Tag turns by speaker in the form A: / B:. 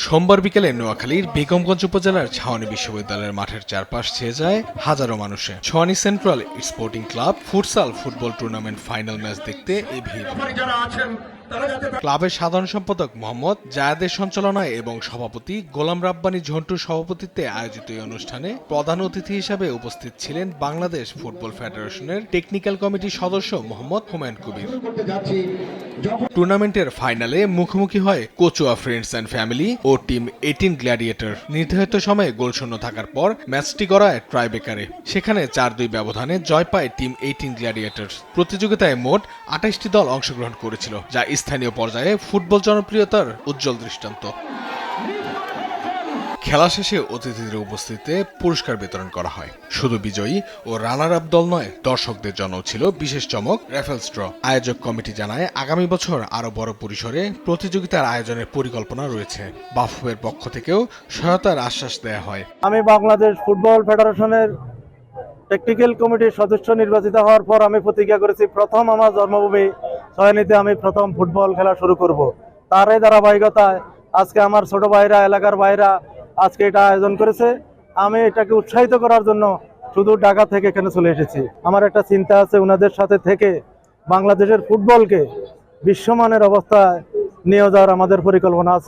A: সোমবার বিকেলে নোয়াখালীর বেগমগঞ্জ উপজেলার ছাওয়ানী বিশ্ববিদ্যালয়ের মাঠের চারপাশ ছেয়ে যায় হাজারো মানুষে। ছাওয়ানী central sporting club futsal football tournament final match দেখতে এই ভিড়। ক্লাবের সাধারণ সম্পাদক মোহাম্মদ জায়েদের সঞ্চালনায় এবং সভাপতি গোলাম রাব্বানী ঝন্টুর সভাপতিত্বে আয়োজিত এই অনুষ্ঠানে প্রধান অতিথি হিসেবে উপস্থিত ছিলেন বাংলাদেশ ফুটবল ফেডারেশনের টেকনিক্যাল কমিটির সদস্য মোহাম্মদ হুমায়ুন কবির। টুর্নামেন্টের ফাইনালে মুখোমুখি হয় কচুয়া ফ্রেন্ডস অ্যান্ড ফ্যামিলি ও টিম 18 গ্ল্যাডিয়েটর। নির্ধারিত সময়ে গোলশূন্য থাকার পর ম্যাচটি গড়ায় ট্রাইবেকারে। সেখানে 4-2 ব্যবধানে জয় পায় টিম 18 গ্ল্যাডিয়েটর। প্রতিযোগিতায় মোট 28টি দল অংশগ্রহণ করেছিল, যা স্থানীয় পর্যায়ে ফুটবল জনপ্রিয়তার উজ্জ্বল দৃষ্টান্ত। খেলা শেষে অতিথিদের উপস্থিতিতে পুরস্কার বিতরণ করা হয়। শুধু বিজয়ী ও রানার আপ দল নয়, দর্শকদের জন্য ছিল বিশেষ চমক র্যাফেলস ড্র। আয়োজক কমিটি জানায় আগামী বছর আরো বড় পরিসরে প্রতিযোগিতার আয়োজনের পরিকল্পনা রয়েছে। বাফুফের পক্ষ থেকেও সহায়তার আশ্বাস দেয়া হয়।
B: আমি বাংলাদেশ ফুটবল ফেডারেশনের টেকনিক্যাল কমিটির সদস্য নির্বাচিত হওয়ার পর আমি প্রতিজ্ঞা করেছি, প্রথম আমার জন্মভূমি ছাওয়ানীতে আমি প্রথম ফুটবল খেলা শুরু করব। তার এই ধারাবাহিকতায় আজকে আমার ছোট ভাইরা, এলাকার ভাইরা আজকে এটা আয়োজন করেছে। আমি এটাকে উৎসাহিত করার জন্য শুধু ঢাকা থেকে এখানে চলে এসেছি। আমার একটা চিন্তা আছে, ওনাদের সাথে থেকে বাংলাদেশের ফুটবলকে বিশ্বমানের অবস্থায় নিয়ে যাওয়ার আমাদের পরিকল্পনা আছে।